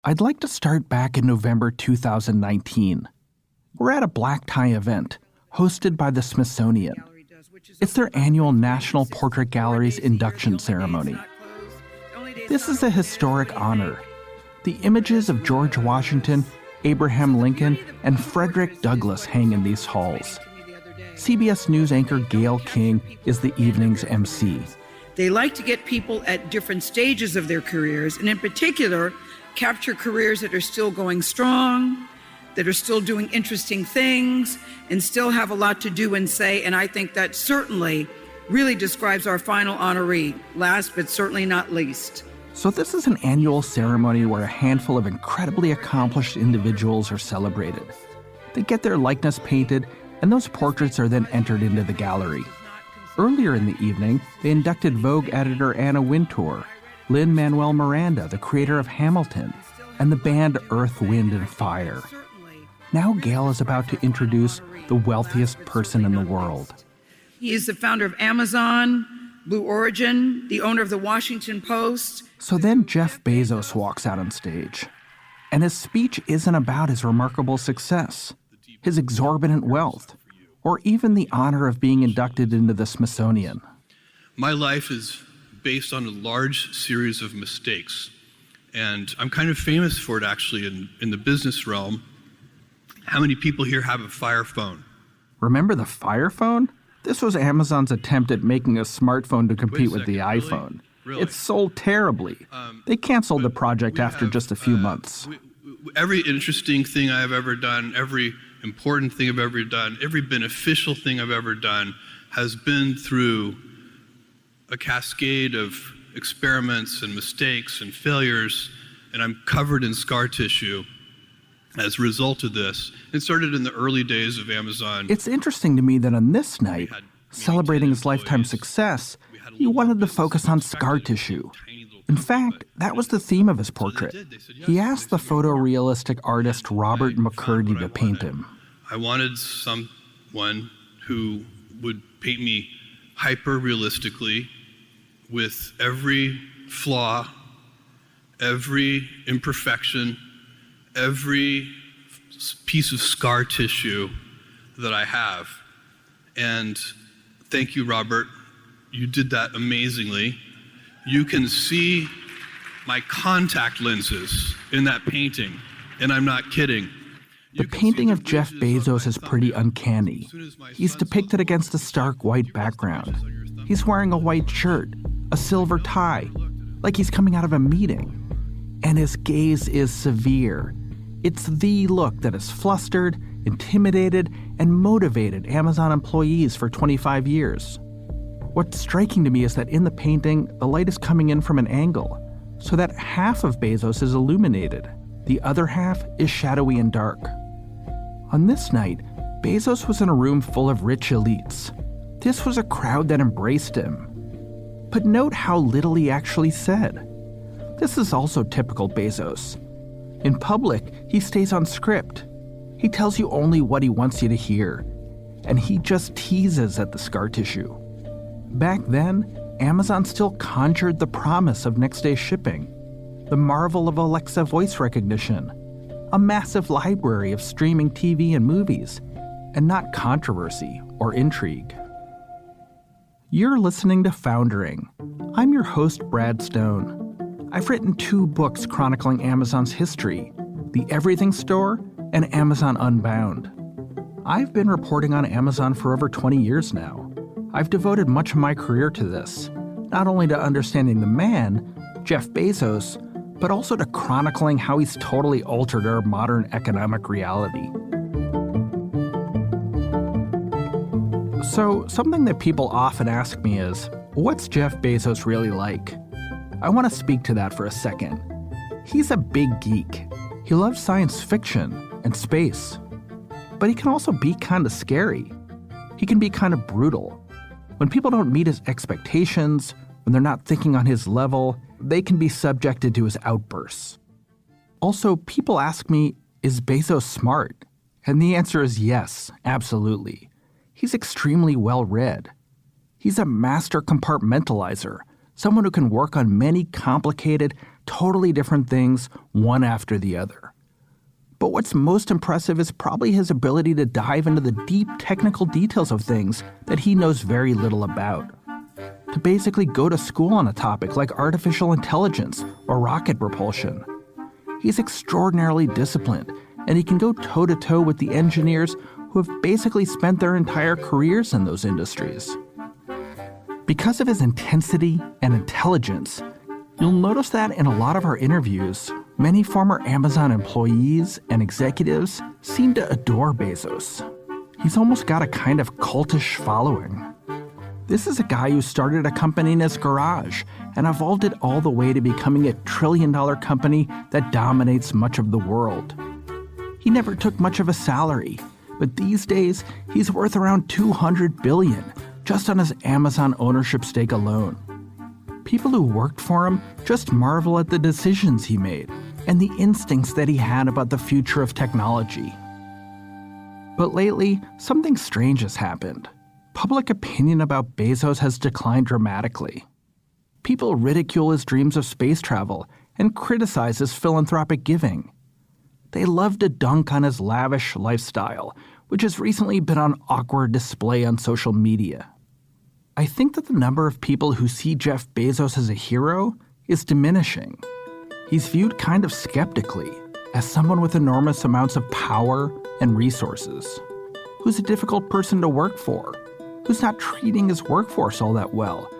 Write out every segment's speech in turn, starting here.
I'd like to start back in November 2019. We're at a black tie event hosted by the Smithsonian. It's their annual National Portrait Gallery's induction ceremony. This is a historic honor. The images of George Washington, Abraham Lincoln, and Frederick Douglass hang in these halls. CBS News anchor Gayle King is the evening's MC. They like to get people at different stages of their careers, and in particular, capture careers that are still going strong, that are still doing interesting things, and still have a lot to do and say. And I think that certainly really describes our final honoree, last but certainly not least. So this is an annual ceremony where a handful of incredibly accomplished individuals are celebrated. They get their likeness painted, and those portraits are then entered into the gallery. Earlier in the evening, they inducted Vogue editor Anna Wintour, Lin-Manuel Miranda, the creator of Hamilton, and the band Earth, Wind and Fire. Now Gayle is about to introduce the wealthiest person in the world. He is the founder of Amazon, Blue Origin, the owner of the Washington Post. So then Jeff Bezos walks out on stage. And his speech isn't about his remarkable success, his exorbitant wealth, or even the honor of being inducted into the Smithsonian. My life is based on a large series of mistakes. And I'm kind of famous for it, actually, in the business realm. How many people here have a Fire phone? Remember the Fire phone? This was Amazon's attempt at making a smartphone to compete with the iPhone. Really? It sold terribly. They canceled the project after just a few months. Every interesting thing I've ever done, every important thing I've ever done, every beneficial thing I've ever done has been through a cascade of experiments and mistakes and failures, and I'm covered in scar tissue as a result of this. It started in the early days of Amazon. It's interesting to me that on this night, celebrating his lifetime success, he wanted to focus on scar tissue. In fact, that was the theme of his portrait. He asked the photorealistic artist Robert McCurdy to paint him. I wanted someone who would paint me hyper-realistically with every flaw, every imperfection, every piece of scar tissue that I have. And thank you, Robert. You did that amazingly. You can see my contact lenses in that painting, and I'm not kidding. The painting of Jeff Bezos is pretty uncanny. He's depicted against a stark white background. He's wearing a white shirt, a silver tie, like he's coming out of a meeting. And his gaze is severe. It's the look that has flustered, intimidated, and motivated Amazon employees for 25 years. What's striking to me is that in the painting, the light is coming in from an angle, so that half of Bezos is illuminated. The other half is shadowy and dark. On this night, Bezos was in a room full of rich elites. This was a crowd that embraced him. But note how little he actually said. This is also typical Bezos. In public, he stays on script. He tells you only what he wants you to hear, and he just teases at the scar tissue. Back then, Amazon still conjured the promise of next-day shipping, the marvel of Alexa voice recognition, a massive library of streaming TV and movies, and not controversy or intrigue. You're listening to Foundering. I'm your host, Brad Stone. I've written 2 books chronicling Amazon's history, The Everything Store and Amazon Unbound. I've been reporting on Amazon for over 20 years now. I've devoted much of my career to this, not only to understanding the man, Jeff Bezos, but also to chronicling how he's totally altered our modern economic reality. So, something that people often ask me is, what's Jeff Bezos really like? I want to speak to that for a second. He's a big geek. He loves science fiction and space. But he can also be kind of scary. He can be kind of brutal. When people don't meet his expectations, when they're not thinking on his level, they can be subjected to his outbursts. Also, people ask me, is Bezos smart? And the answer is yes, absolutely. He's extremely well-read. He's a master compartmentalizer, someone who can work on many complicated, totally different things one after the other. But what's most impressive is probably his ability to dive into the deep technical details of things that he knows very little about. To basically go to school on a topic like artificial intelligence or rocket propulsion. He's extraordinarily disciplined, and he can go toe-to-toe with the engineers who have basically spent their entire careers in those industries. Because of his intensity and intelligence, you'll notice that in a lot of our interviews, many former Amazon employees and executives seem to adore Bezos. He's almost got a kind of cultish following. This is a guy who started a company in his garage and evolved it all the way to becoming a trillion-dollar company that dominates much of the world. He never took much of a salary, but these days he's worth around $200 billion just on his Amazon ownership stake alone. People who worked for him just marvel at the decisions he made and the instincts that he had about the future of technology. But lately, something strange has happened. Public opinion about Bezos has declined dramatically. People ridicule his dreams of space travel and criticize his philanthropic giving. They love to dunk on his lavish lifestyle, which has recently been on awkward display on social media. I think that the number of people who see Jeff Bezos as a hero is diminishing. He's viewed kind of skeptically as someone with enormous amounts of power and resources, who's a difficult person to work for, who's not treating his workforce all that well,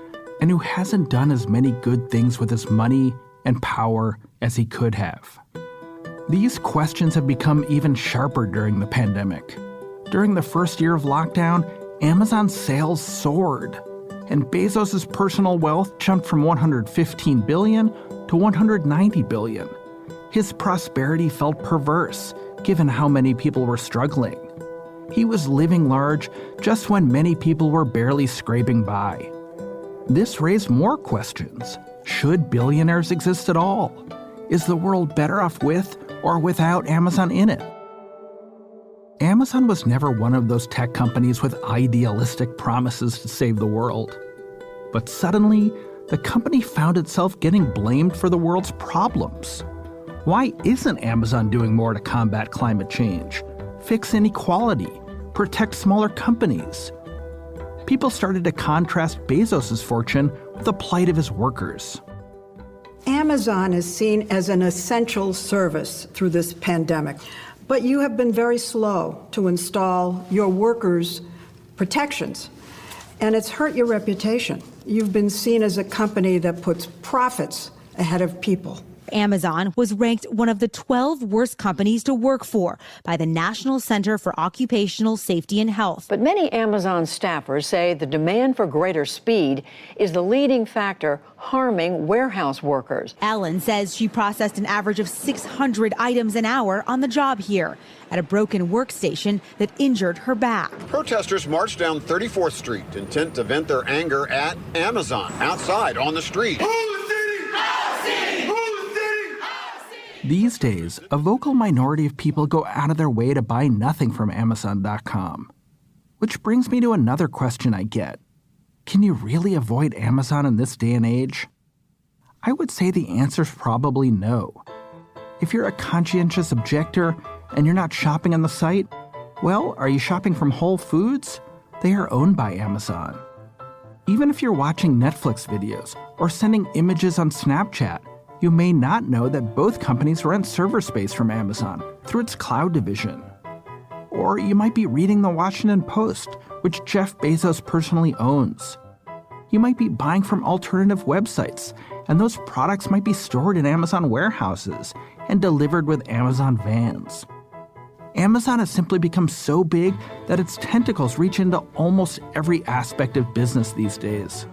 and who hasn't done as many good things with his money and power as he could have. These questions have become even sharper during the pandemic. During the first year of lockdown, Amazon sales soared, and Bezos' personal wealth jumped from $115 billion to $190 billion. His prosperity felt perverse, given how many people were struggling. He was living large just when many people were barely scraping by. This raised more questions. Should billionaires exist at all? Is the world better off with or without Amazon in it? Amazon was never one of those tech companies with idealistic promises to save the world. But suddenly, the company found itself getting blamed for the world's problems. Why isn't Amazon doing more to combat climate change, fix inequality, protect smaller companies? People started to contrast Bezos' fortune with the plight of his workers. Amazon is seen as an essential service through this pandemic, but you have been very slow to install your workers' protections, and it's hurt your reputation. You've been seen as a company that puts profits ahead of people. Amazon was ranked one of the 12 worst companies to work for by the National Center for Occupational Safety and Health. But many Amazon staffers say the demand for greater speed is the leading factor harming warehouse workers. Ellen says she processed an average of 600 items an hour on the job here at a broken workstation that injured her back. Protesters marched down 34th Street, intent to vent their anger at Amazon outside on the street. These days, a vocal minority of people go out of their way to buy nothing from Amazon.com. Which brings me to another question I get. Can you really avoid Amazon in this day and age? I would say the answer's probably no. If you're a conscientious objector and you're not shopping on the site, well, are you shopping from Whole Foods? They are owned by Amazon. Even if you're watching Netflix videos or sending images on Snapchat, you may not know that both companies rent server space from Amazon through its cloud division. Or you might be reading the Washington Post, which Jeff Bezos personally owns. You might be buying from alternative websites, and those products might be stored in Amazon warehouses and delivered with Amazon vans. Amazon has simply become so big that its tentacles reach into almost every aspect of business these days.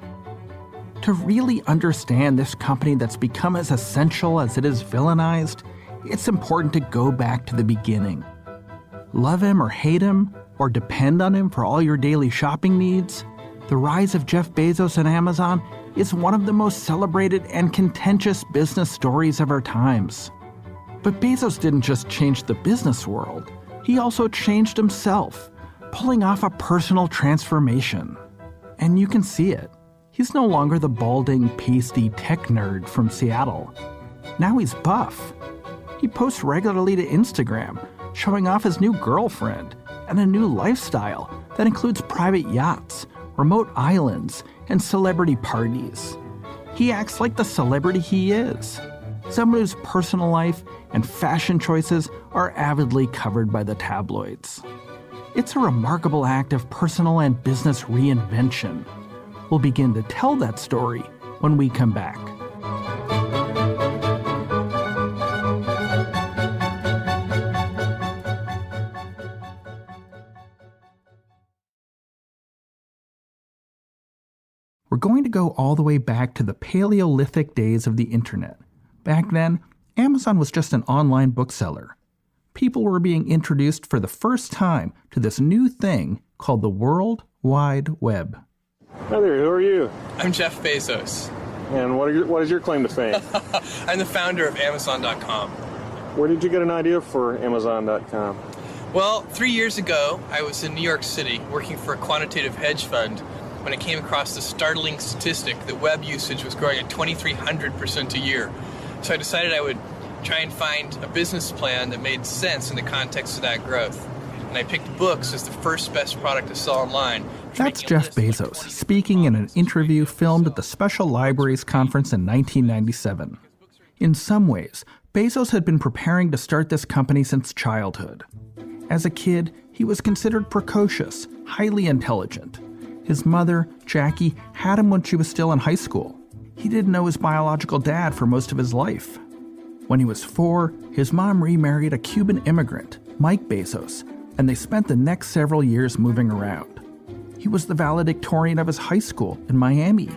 To really understand this company that's become as essential as it is villainized, it's important to go back to the beginning. Love him or hate him, or depend on him for all your daily shopping needs, the rise of Jeff Bezos and Amazon is one of the most celebrated and contentious business stories of our times. But Bezos didn't just change the business world, he also changed himself, pulling off a personal transformation. And you can see it. He's no longer the balding, pasty tech nerd from Seattle. Now he's buff. He posts regularly to Instagram, showing off his new girlfriend and a new lifestyle that includes private yachts, remote islands, and celebrity parties. He acts like the celebrity he is, someone whose personal life and fashion choices are avidly covered by the tabloids. It's a remarkable act of personal and business reinvention. We'll begin to tell that story when we come back. We're going to go all the way back to the Paleolithic days of the internet. Back then, Amazon was just an online bookseller. People were being introduced for the first time to this new thing called the World Wide Web. Hi there, who are you? I'm Jeff Bezos. And what is your claim to fame? I'm the founder of Amazon.com. Where did you get an idea for Amazon.com? Well, 3 years ago, I was in New York City working for a quantitative hedge fund when I came across the startling statistic that web usage was growing at 2,300% a year. So I decided I would try and find a business plan that made sense in the context of that growth. And I picked books as the first best product to sell online. That's Jeff Bezos speaking in an interview filmed at the Special Libraries Conference in 1997. In some ways, Bezos had been preparing to start this company since childhood. As a kid, he was considered precocious, highly intelligent. His mother, Jackie, had him when she was still in high school. He didn't know his biological dad for most of his life. When he was 4, his mom remarried a Cuban immigrant, Mike Bezos, and they spent the next several years moving around. He was the valedictorian of his high school in Miami,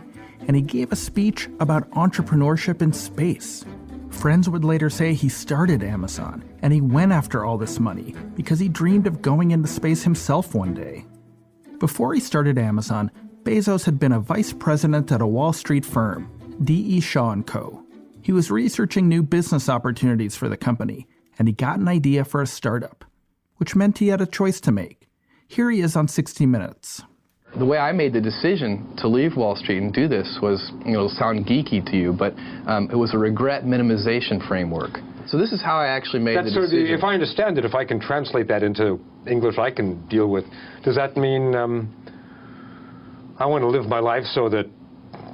and he gave a speech about entrepreneurship in space. Friends would later say he started Amazon, and he went after all this money because he dreamed of going into space himself one day. Before he started Amazon, Bezos had been a vice president at a Wall Street firm, D.E. Shaw & Co. He was researching new business opportunities for the company, and he got an idea for a startup, which meant he had a choice to make. Here he is on 60 Minutes. The way I made the decision to leave Wall Street and do this was, it'll sound geeky to you, but it was a regret minimization framework. So this is how I actually made the decision. If I understand it, if I can translate that into English I can deal with, does that mean I want to live my life so that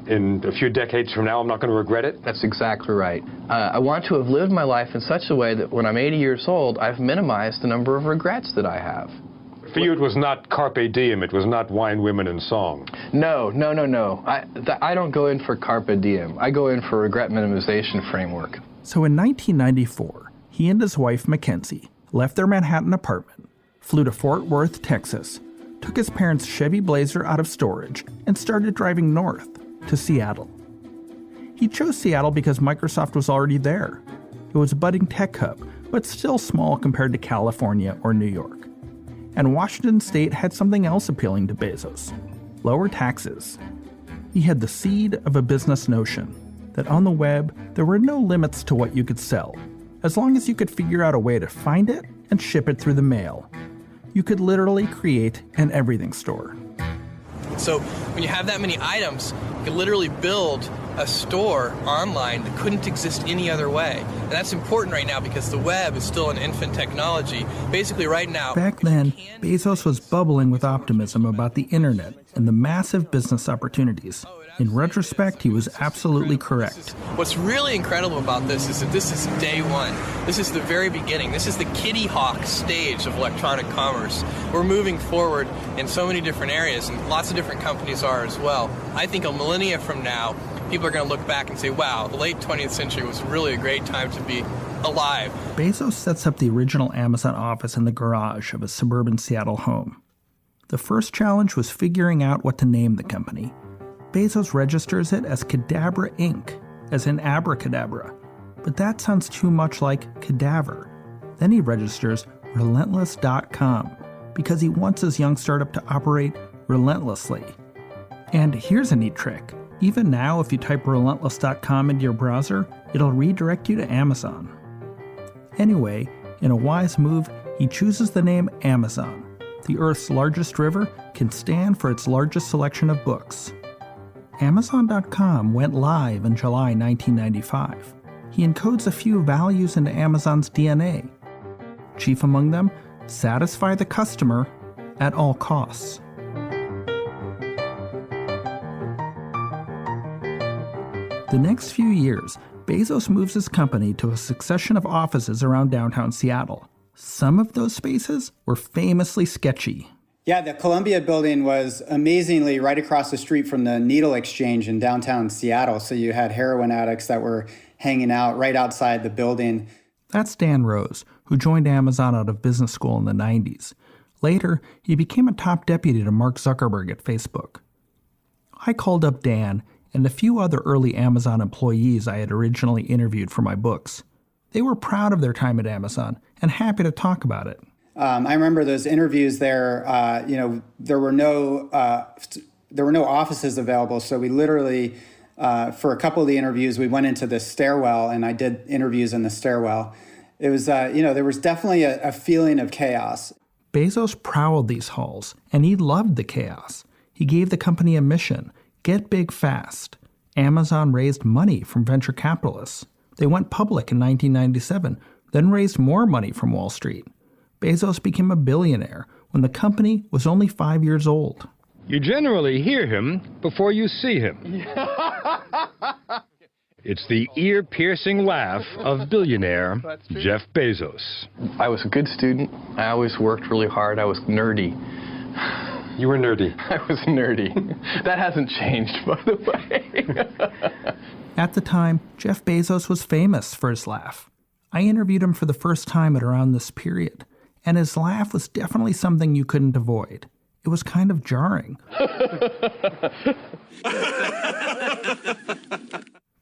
in a few decades from now I'm not going to regret it? That's exactly right. I want to have lived my life in such a way that when I'm 80 years old, I've minimized the number of regrets that I have. For you, it was not carpe diem. It was not wine, women, and song. No. I don't go in for carpe diem. I go in for regret minimization framework. So in 1994, he and his wife, Mackenzie, left their Manhattan apartment, flew to Fort Worth, Texas, took his parents' Chevy Blazer out of storage, and started driving north to Seattle. He chose Seattle because Microsoft was already there. It was a budding tech hub, but still small compared to California or New York. And Washington State had something else appealing to Bezos: lower taxes. He had the seed of a business notion that on the web there were no limits to what you could sell, as long as you could figure out a way to find it and ship it through the mail. You could literally create an everything store. So when you have that many items, you can literally build a store online that couldn't exist any other way. And that's important right now because the web is still an infant technology. Basically right now... Back then, Bezos was bubbling with optimism about the internet and the massive business opportunities. In retrospect, he was absolutely correct. What's really incredible about this is that this is day one. This is the very beginning. This is the Kitty Hawk stage of electronic commerce. We're moving forward in so many different areas, and lots of different companies are as well. I think a millennia from now, people are going to look back and say, wow, the late 20th century was really a great time to be alive. Bezos sets up the original Amazon office in the garage of his suburban Seattle home. The first challenge was figuring out what to name the company. Bezos registers it as Cadabra Inc., as in abracadabra, but that sounds too much like cadaver. Then he registers Relentless.com, because he wants his young startup to operate relentlessly. And here's a neat trick. Even now, if you type Relentless.com into your browser, it'll redirect you to Amazon. Anyway, in a wise move, he chooses the name Amazon. The Earth's largest river can stand for its largest selection of books. Amazon.com went live in July 1995. he encodes a few values into Amazon's DNA. Chief among them, satisfy the customer at all costs. The next few years, Bezos moves his company to a succession of offices around downtown Seattle. Some of those spaces were famously sketchy. Yeah, the Columbia building was amazingly right across the street from the Needle Exchange in downtown Seattle. So you had heroin addicts that were hanging out right outside the building. That's Dan Rose, who joined Amazon out of business school in the 90s. Later, he became a top deputy to Mark Zuckerberg at Facebook. I called up Dan and a few other early Amazon employees I had originally interviewed for my books. They were proud of their time at Amazon and happy to talk about it. I remember those interviews there. There were no offices available, so we literally, for a couple of the interviews, we went into the stairwell, and I did interviews in the stairwell. It was, there was definitely a feeling of chaos. Bezos prowled these halls, and he loved the chaos. He gave the company a mission: get big fast. Amazon raised money from venture capitalists. They went public in 1997, then raised more money from Wall Street. Bezos became a billionaire when the company was only 5 years old. You generally hear him before you see him. It's the ear-piercing laugh of billionaire Jeff Bezos. I was a good student. I always worked really hard. I was nerdy. You were nerdy. I was nerdy. That hasn't changed, by the way. At the time, Jeff Bezos was famous for his laugh. I interviewed him for the first time at around this period, and his laugh was definitely something you couldn't avoid. It was kind of jarring.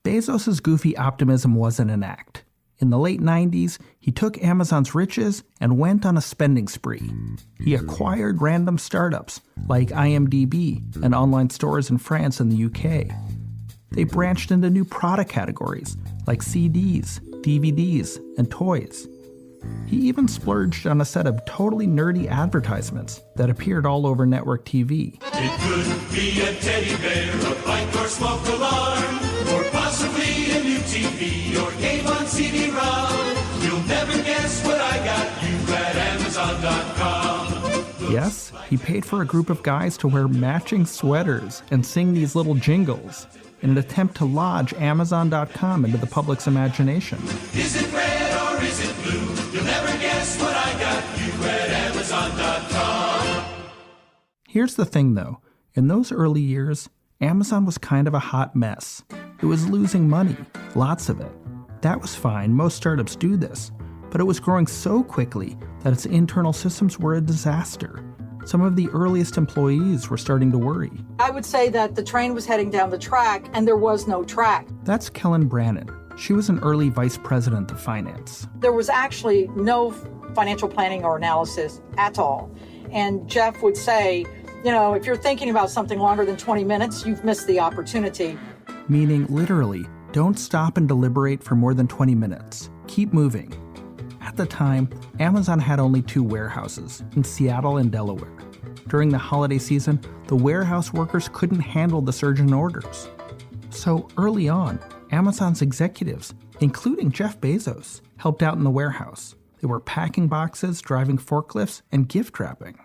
Bezos' goofy optimism wasn't an act. In the late 90s, he took Amazon's riches and went on a spending spree. He acquired random startups like IMDb and online stores in France and the UK. They branched into new product categories like CDs, DVDs, and toys. He even splurged on a set of totally nerdy advertisements that appeared all over network TV. It could be a teddy bear, a bike or smoke alarm, or possibly a new TV or game on CD-ROM. You'll never guess what I got you at Amazon.com. Yes, he paid for a group of guys to wear matching sweaters and sing these little jingles in an attempt to lodge Amazon.com into the public's imagination. Is it red or is it blue? You'll never guess what I got you at Amazon.com. Here's the thing, though. In those early years, Amazon was kind of a hot mess. It was losing money, lots of it. That was fine, most startups do this. But it was growing so quickly that its internal systems were a disaster. Some of the earliest employees were starting to worry. I would say that the train was heading down the track and there was no track. That's Kellen Brannon. She was an early vice president of finance. There was actually no financial planning or analysis at all. And Jeff would say, if you're thinking about something longer than 20 minutes, you've missed the opportunity. Meaning literally, don't stop and deliberate for more than 20 minutes. Keep moving. At the time, Amazon had only 2 warehouses, in Seattle and Delaware. During the holiday season, the warehouse workers couldn't handle the surge in orders. So early on, Amazon's executives, including Jeff Bezos, helped out in the warehouse. They were packing boxes, driving forklifts, and gift wrapping.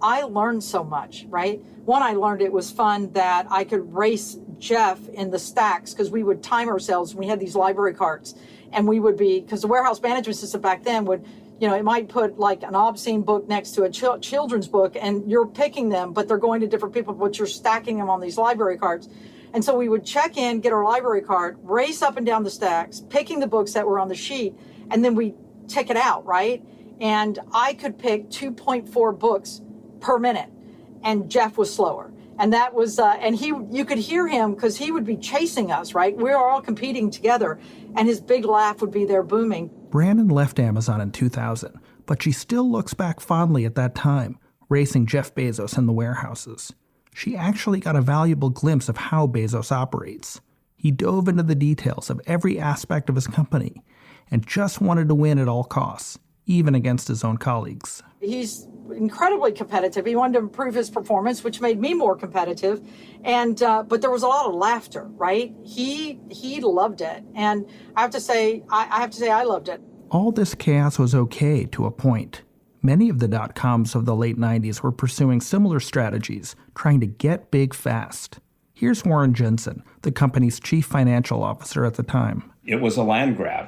I learned so much, right? One, I learned it was fun that I could race Jeff in the stacks because we would time ourselves. We had these library carts. And we would be, because the warehouse management system back then would, it might put like an obscene book next to a children's book, and you're picking them, but they're going to different people, but you're stacking them on these library carts. And so we would check in, get our library cart, race up and down the stacks, picking the books that were on the sheet, and then we tick it out, right? And I could pick 2.4 books per minute, and Jeff was slower. And that was, you could hear him because he would be chasing us, right? We were all competing together, and his big laugh would be there booming. Brannon left Amazon in 2000, but she still looks back fondly at that time, racing Jeff Bezos in the warehouses. She actually got a valuable glimpse of how Bezos operates. He dove into the details of every aspect of his company and just wanted to win at all costs, even against his own colleagues. He's incredibly competitive. He wanted to improve his performance, which made me more competitive. And but there was a lot of laughter, right? He loved it, and I have to say I loved it. All this chaos was okay to a point. Many of the dot-coms of the late 90s were pursuing similar strategies, trying to get big fast. Here's Warren Jensen, the company's chief financial officer at the time. It was a land grab.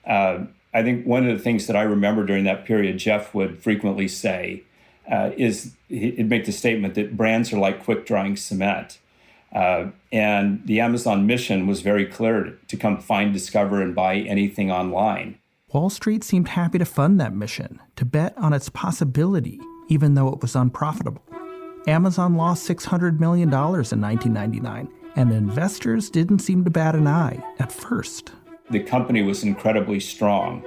I think one of the things that I remember during that period, Jeff would frequently say, is he'd make the statement that brands are like quick-drying cement. And the Amazon mission was very clear to come find, discover, and buy anything online. Wall Street seemed happy to fund that mission, to bet on its possibility, even though it was unprofitable. Amazon lost $600 million in 1999, and investors didn't seem to bat an eye at first. The company was incredibly strong.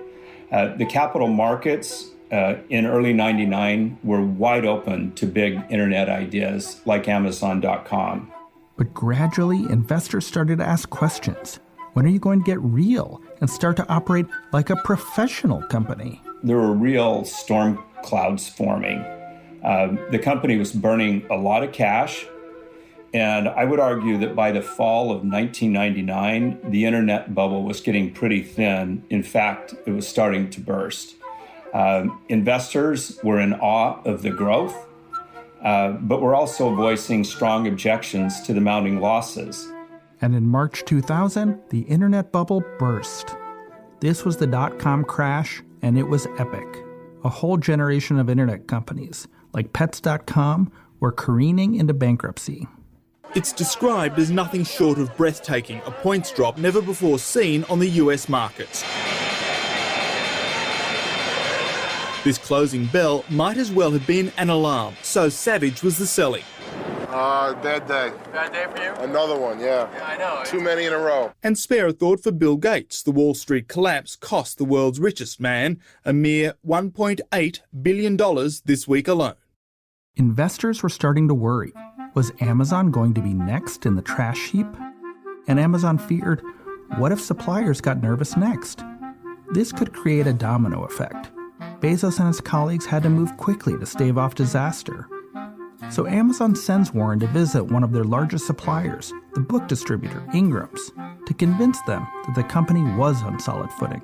The capital markets in early 99 were wide open to big internet ideas like Amazon.com. But gradually, investors started to ask questions. When are you going to get real and start to operate like a professional company? There were real storm clouds forming. The company was burning a lot of cash, and I would argue that by the fall of 1999, the internet bubble was getting pretty thin. In fact, it was starting to burst. Investors were in awe of the growth, but were also voicing strong objections to the mounting losses. And in March 2000, the internet bubble burst. This was the dot-com crash, and it was epic. A whole generation of internet companies, like Pets.com, were careening into bankruptcy. It's described as nothing short of breathtaking, a points drop never before seen on the US markets. This closing bell might as well have been an alarm, so savage was the selling. Bad day. Bad day for you? Another one, yeah. Yeah, I know. Too many in a row. And spare a thought for Bill Gates. The Wall Street collapse cost the world's richest man a mere $1.8 billion this week alone. Investors were starting to worry. Was Amazon going to be next in the trash heap? And Amazon feared, what if suppliers got nervous next? This could create a domino effect. Bezos and his colleagues had to move quickly to stave off disaster. So Amazon sends Warren to visit one of their largest suppliers, the book distributor, Ingram's, to convince them that the company was on solid footing.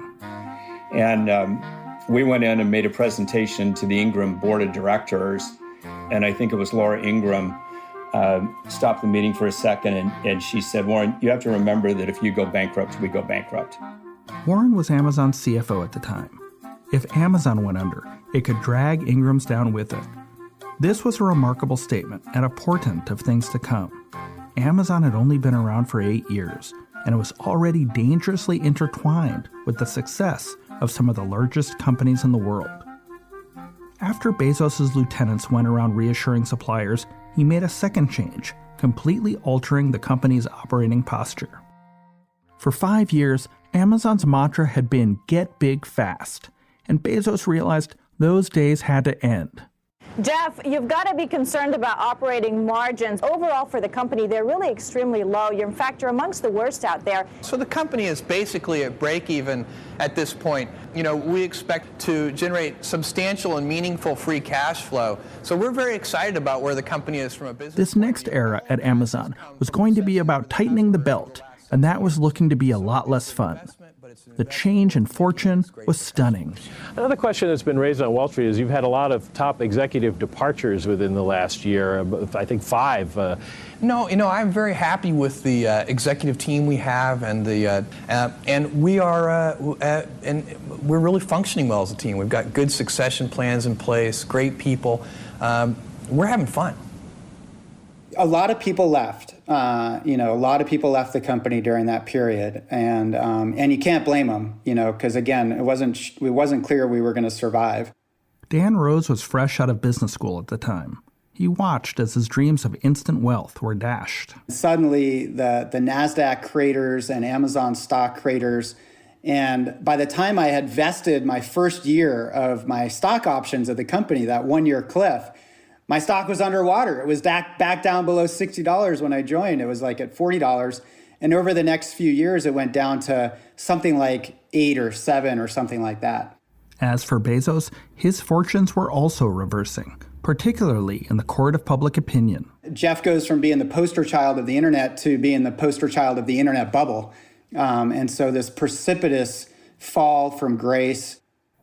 And we went in and made a presentation to the Ingram board of directors, and I think it was Laura Ingram stopped the meeting for a second, and she said, Warren, you have to remember that if you go bankrupt, we go bankrupt. Warren was Amazon's CFO at the time. If Amazon went under, it could drag Ingram's down with it. This was a remarkable statement and a portent of things to come. Amazon had only been around for 8 years, and it was already dangerously intertwined with the success of some of the largest companies in the world. After Bezos' lieutenants went around reassuring suppliers, he made a second change, completely altering the company's operating posture. For 5 years, Amazon's mantra had been get big fast, and Bezos realized those days had to end. Jeff, you've got to be concerned about operating margins. Overall for the company, they're really extremely low. In fact, you're amongst the worst out there. So the company is basically at break even at this point. You know, we expect to generate substantial and meaningful free cash flow. So we're very excited about where the company is from a business. This next era at Amazon was going to be about tightening the belt, and that was looking to be a lot less fun. The change in fortune was stunning. Another question that's been raised on Wall Street is you've had a lot of top executive departures within the last year, I think 5. No, you know, I'm very happy with the executive team we have, and we are and we're really functioning well as a team. We've got good succession plans in place, great people. We're having fun. A lot of people left. A lot of people left the company during that period, and you can't blame them, because again, it wasn't clear we were going to survive. Dan Rose was fresh out of business school at the time. He watched as his dreams of instant wealth were dashed. Suddenly, the NASDAQ craters and Amazon stock craters, and by the time I had vested my first year of my stock options at the company, that 1-year cliff, my stock was underwater. It was back down below $60 when I joined. It was like at $40. And over the next few years, it went down to something like 8 or 7 or something like that. As for Bezos, his fortunes were also reversing, particularly in the court of public opinion. Jeff goes from being the poster child of the internet to being the poster child of the internet bubble. And so this precipitous fall from grace.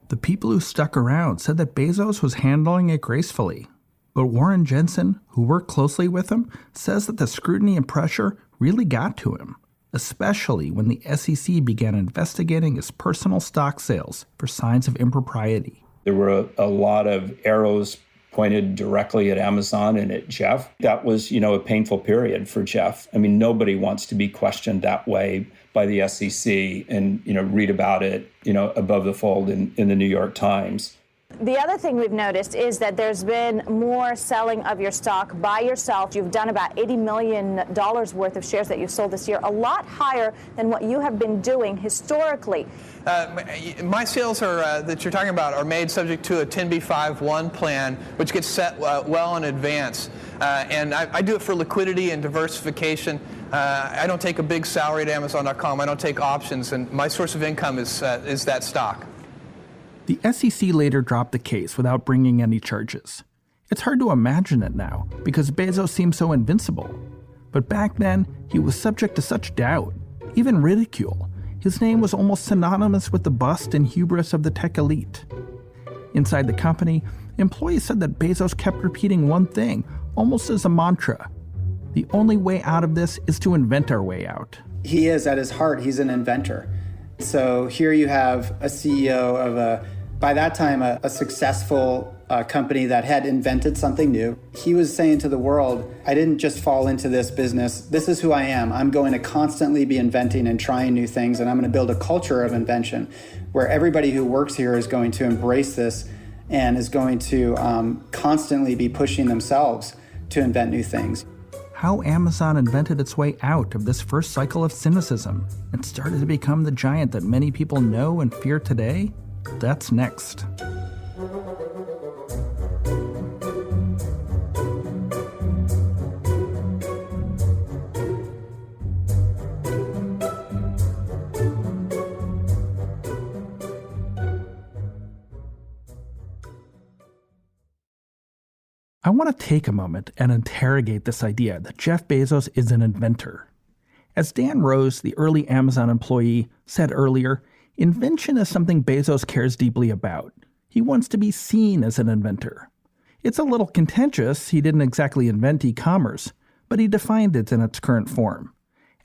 The people who stuck around said that Bezos was handling it gracefully. But Warren Jensen, who worked closely with him, says that the scrutiny and pressure really got to him, especially when the SEC began investigating his personal stock sales for signs of impropriety. There were a lot of arrows pointed directly at Amazon and at Jeff. That was, a painful period for Jeff. I mean, nobody wants to be questioned that way by the SEC and, read about it, above the fold in the New York Times. The other thing we've noticed is that there's been more selling of your stock by yourself. You've done about $80 million worth of shares that you've sold this year, a lot higher than what you have been doing historically. My sales that you're talking about are made subject to a 10b5-1 plan, which gets set well in advance. And I do it for liquidity and diversification. I don't take a big salary at Amazon.com. I don't take options, and my source of income is that stock. The SEC later dropped the case without bringing any charges. It's hard to imagine it now because Bezos seems so invincible. But back then, he was subject to such doubt, even ridicule. His name was almost synonymous with the bust and hubris of the tech elite. Inside the company, employees said that Bezos kept repeating one thing, almost as a mantra. The only way out of this is to invent our way out. He is, at his heart, he's an inventor. So here you have a CEO of by that time, a successful company that had invented something new. He was saying to the world, I didn't just fall into this business. This is who I am. I'm going to constantly be inventing and trying new things, and I'm going to build a culture of invention where everybody who works here is going to embrace this and is going to constantly be pushing themselves to invent new things. How Amazon invented its way out of this first cycle of cynicism and started to become the giant that many people know and fear today? That's next. I want to take a moment and interrogate this idea that Jeff Bezos is an inventor. As Dan Rose, the early Amazon employee, said earlier, invention is something Bezos cares deeply about. He wants to be seen as an inventor. It's a little contentious. He didn't exactly invent e-commerce, but he defined it in its current form.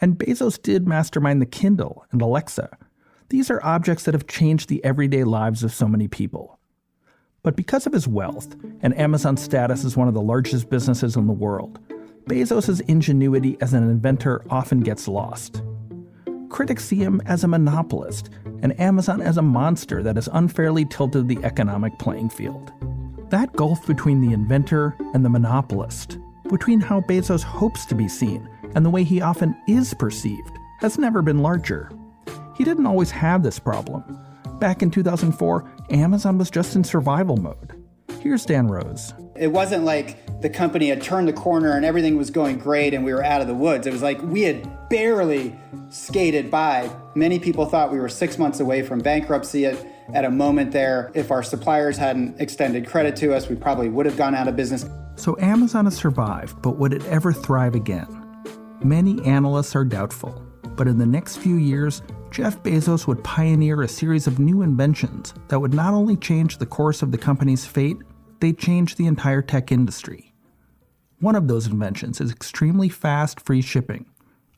And Bezos did mastermind the Kindle and Alexa. These are objects that have changed the everyday lives of so many people. But because of his wealth and Amazon's status as one of the largest businesses in the world, Bezos' ingenuity as an inventor often gets lost. Critics see him as a monopolist, and Amazon as a monster that has unfairly tilted the economic playing field. That gulf between the inventor and the monopolist, between how Bezos hopes to be seen and the way he often is perceived, has never been larger. He didn't always have this problem. Back in 2004, Amazon was just in survival mode. Here's Dan Rose. It wasn't like the company had turned the corner and everything was going great and we were out of the woods. It was like we had barely skated by. Many people thought we were 6 months away from bankruptcy at a moment there. If our suppliers hadn't extended credit to us, we probably would have gone out of business. So Amazon has survived, but would it ever thrive again? Many analysts are doubtful. But in the next few years, Jeff Bezos would pioneer a series of new inventions that would not only change the course of the company's fate, they'd change the entire tech industry. One of those inventions is extremely fast free shipping.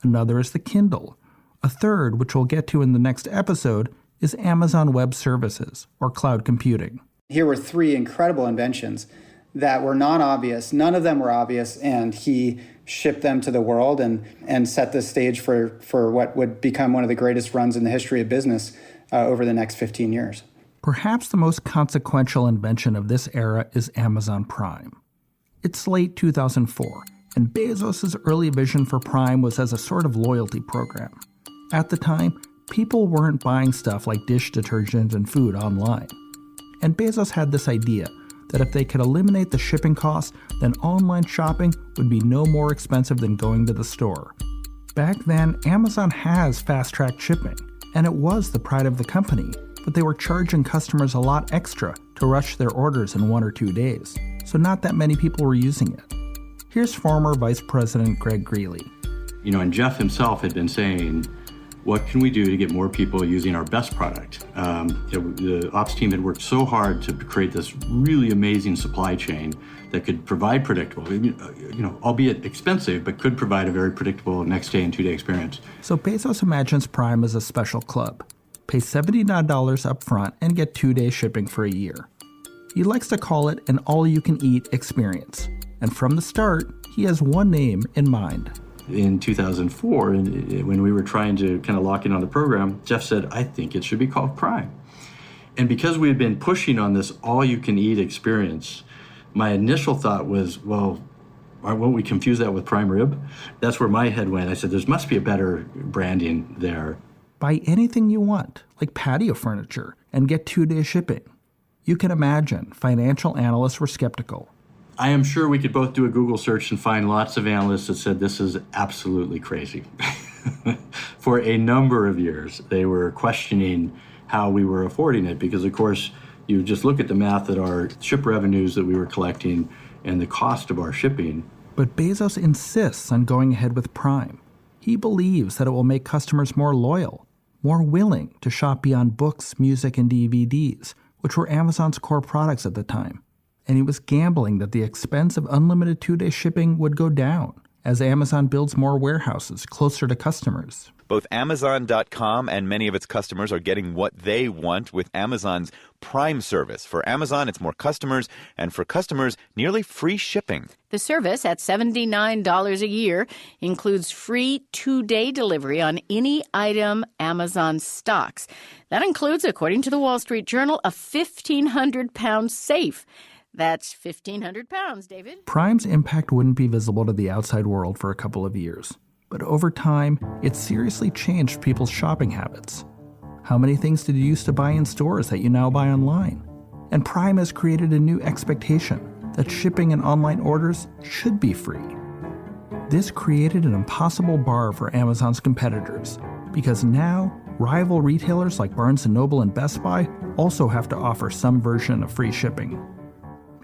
Another is the Kindle. A third, which we'll get to in the next episode, is Amazon Web Services, or cloud computing. Here were three incredible inventions that were not obvious. None of them were obvious, and he shipped them to the world and set the stage for what would become one of the greatest runs in the history of business over the next 15 years. Perhaps the most consequential invention of this era is Amazon Prime. It's late 2004, and Bezos' early vision for Prime was as a sort of loyalty program. At the time, people weren't buying stuff like dish detergent and food online. And Bezos had this idea that if they could eliminate the shipping costs, then online shopping would be no more expensive than going to the store. Back then, Amazon has fast-track shipping, and it was the pride of the company. but they were charging customers a lot extra to rush their orders in 1 or 2 days, so not that many people were using it. Here's former Vice President Greg Greeley. And Jeff himself had been saying, what can we do to get more people using our best product? The ops team had worked so hard to create this really amazing supply chain that could provide predictable, albeit expensive, but could provide a very predictable next day and 2 day experience. So Bezos imagines Prime as a special club. Pay $79 up front and get 2-day shipping for a year. He likes to call it an all-you-can-eat experience. And from the start, he has one name in mind. In 2004, when we were trying to kind of lock in on the program, Jeff said, I think it should be called Prime. And because we had been pushing on this all-you-can-eat experience, my initial thought was, well, why won't we confuse that with prime rib? That's where my head went. I said, there must be a better branding there. Buy anything you want, like patio furniture, and get 2-day shipping. You can imagine financial analysts were skeptical. I am sure we could both do a Google search and find lots of analysts that said this is absolutely crazy. For a number of years, they were questioning how we were affording it because, of course, you just look at the math at our ship revenues that we were collecting and the cost of our shipping. But Bezos insists on going ahead with Prime. He believes that it will make customers more loyal, more willing to shop beyond books, music, and DVDs, which were Amazon's core products at the time. And he was gambling that the expense of unlimited 2-day shipping would go down as Amazon builds more warehouses closer to customers. Both Amazon.com and many of its customers are getting what they want with Amazon's Prime service. For Amazon, it's more customers, and for customers, nearly free shipping. The service, at $79 a year, includes free 2-day delivery on any item Amazon stocks. That includes, according to the Wall Street Journal, a 1,500-pound safe. That's 1,500 pounds, David. Prime's impact wouldn't be visible to the outside world for a couple of years. But over time, it seriously changed people's shopping habits. How many things did you used to buy in stores that you now buy online? And Prime has created a new expectation that shipping and online orders should be free. This created an impossible bar for Amazon's competitors, because now rival retailers like Barnes & Noble and Best Buy also have to offer some version of free shipping.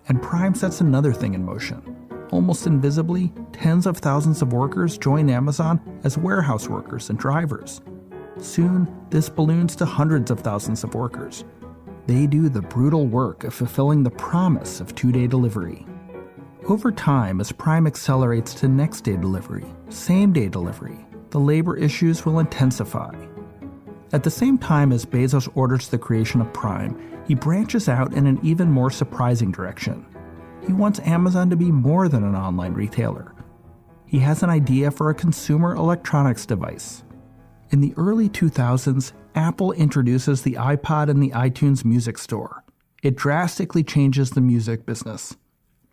And Prime sets another thing in motion. Almost invisibly, tens of thousands of workers join Amazon as warehouse workers and drivers. Soon, this balloons to hundreds of thousands of workers. They do the brutal work of fulfilling the promise of 2-day delivery. Over time, as Prime accelerates to next-day delivery, same-day delivery, the labor issues will intensify. At the same time as Bezos orders the creation of Prime, he branches out in an even more surprising direction. He wants Amazon to be more than an online retailer. He has an idea for a consumer electronics device. In the early 2000s, Apple introduces the iPod and the iTunes Music Store. It drastically changes the music business.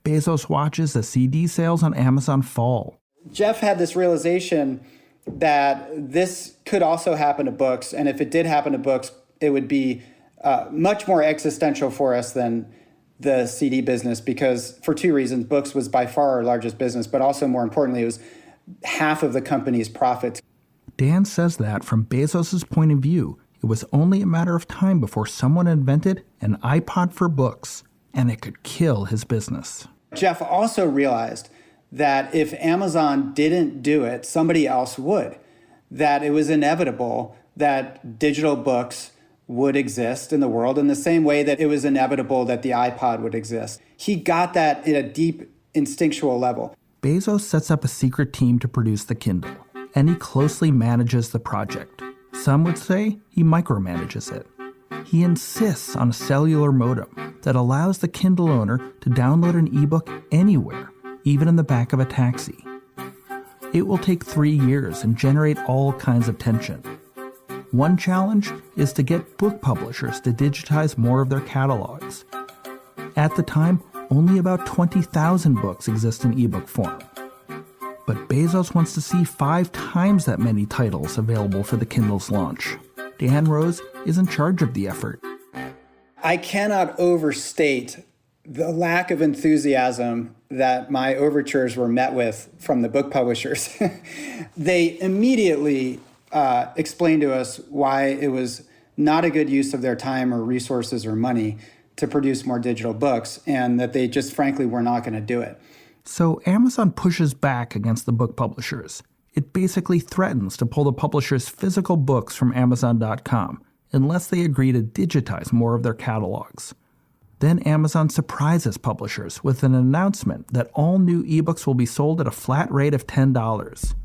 Bezos watches as CD sales on Amazon fall. Jeff had this realization that this could also happen to books, and if it did happen to books, it would be much more existential for us than the CD business, because for two reasons. Books was by far our largest business, but also more importantly, it was half of the company's profits. Dan says that from Bezos' point of view, it was only a matter of time before someone invented an iPod for books, and it could kill his business. Jeff also realized that if Amazon didn't do it, somebody else would. That it was inevitable that digital books would exist in the world in the same way that it was inevitable that the iPod would exist. He got that at a deep instinctual level. Bezos sets up a secret team to produce the Kindle, and he closely manages the project. Some would say he micromanages it. He insists on a cellular modem that allows the Kindle owner to download an ebook anywhere, even in the back of a taxi. It will take 3 years and generate all kinds of tension. One challenge is to get book publishers to digitize more of their catalogs. At the time, only about 20,000 books exist in ebook form. But Bezos wants to see 5 times that many titles available for the Kindle's launch. Dan Rose is in charge of the effort. I cannot overstate the lack of enthusiasm that my overtures were met with from the book publishers. They immediately explained to us why it was not a good use of their time or resources or money to produce more digital books, and that they just frankly were not going to do it. So Amazon pushes back against the book publishers. It basically threatens to pull the publishers' physical books from Amazon.com unless they agree to digitize more of their catalogs. Then Amazon surprises publishers with an announcement that all new ebooks will be sold at a flat rate of $10.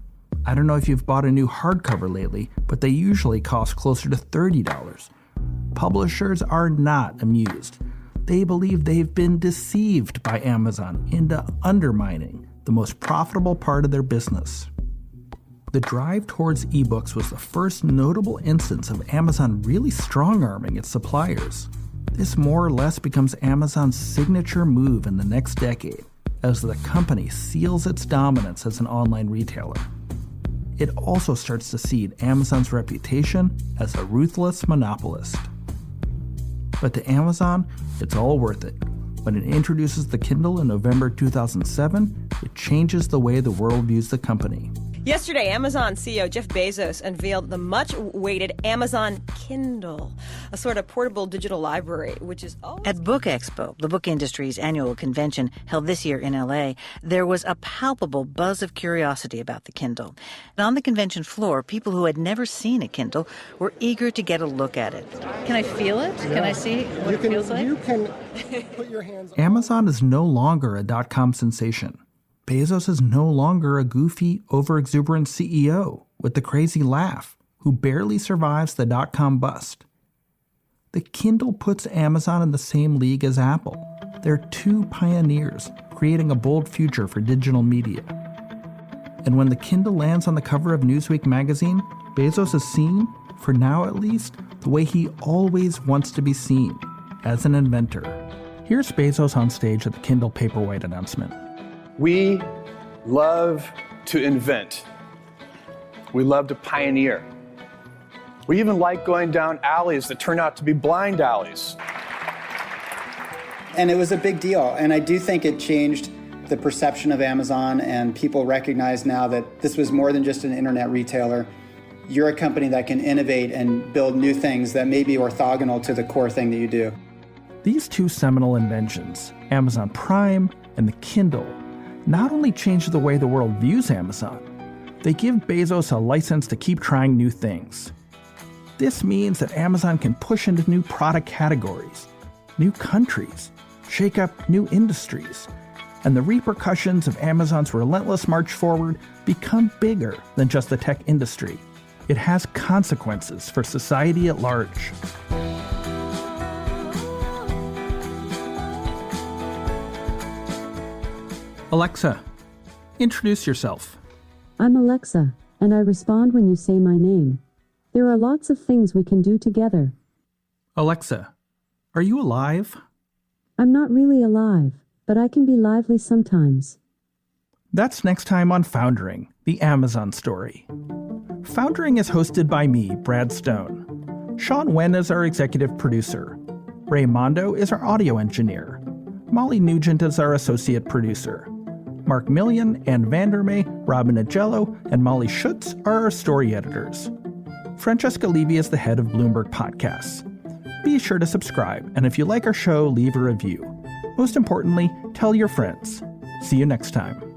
I don't know if you've bought a new hardcover lately, but they usually cost closer to $30. Publishers are not amused. They believe they've been deceived by Amazon into undermining the most profitable part of their business. The drive towards ebooks was the first notable instance of Amazon really strong-arming its suppliers. This more or less becomes Amazon's signature move in the next decade as the company seals its dominance as an online retailer. It also starts to seed Amazon's reputation as a ruthless monopolist. But to Amazon, it's all worth it. When it introduces the Kindle in November 2007, it changes the way the world views the company. Yesterday, Amazon CEO Jeff Bezos unveiled the much-awaited Amazon Kindle, a sort of portable digital library, which is always... At Book Expo, the book industry's annual convention held this year in L.A., there was a palpable buzz of curiosity about the Kindle. And on the convention floor, people who had never seen a Kindle were eager to get a look at it. Can I feel it? Yeah. Can I see what it feels like? You can put your hands on Amazon is no longer a .com sensation. Bezos is no longer a goofy, overexuberant CEO with the crazy laugh who barely survives the .com bust. The Kindle puts Amazon in the same league as Apple. They're two pioneers creating a bold future for digital media. And when the Kindle lands on the cover of Newsweek magazine, Bezos is seen, for now at least, the way he always wants to be seen, as an inventor. Here's Bezos on stage at the Kindle Paperwhite announcement. We love to invent. We love to pioneer. We even like going down alleys that turn out to be blind alleys. And it was a big deal. And I do think it changed the perception of Amazon, and people recognize now that this was more than just an internet retailer. You're a company that can innovate and build new things that may be orthogonal to the core thing that you do. These two seminal inventions, Amazon Prime and the Kindle, not only change the way the world views Amazon, they give Bezos a license to keep trying new things. This means that Amazon can push into new product categories, new countries, shake up new industries, and the repercussions of Amazon's relentless march forward become bigger than just the tech industry. It has consequences for society at large. Alexa, introduce yourself. I'm Alexa, and I respond when you say my name. There are lots of things we can do together. Alexa, are you alive? I'm not really alive, but I can be lively sometimes. That's next time on Foundering, the Amazon story. Foundering is hosted by me, Brad Stone. Sean Wen is our executive producer. Ray Mondo is our audio engineer. Molly Nugent is our associate producer. Mark Millian, Ann Vandermeer, Robin Agello, and Molly Schutz are our story editors. Francesca Levy is the head of Bloomberg Podcasts. Be sure to subscribe, and if you like our show, leave a review. Most importantly, tell your friends. See you next time.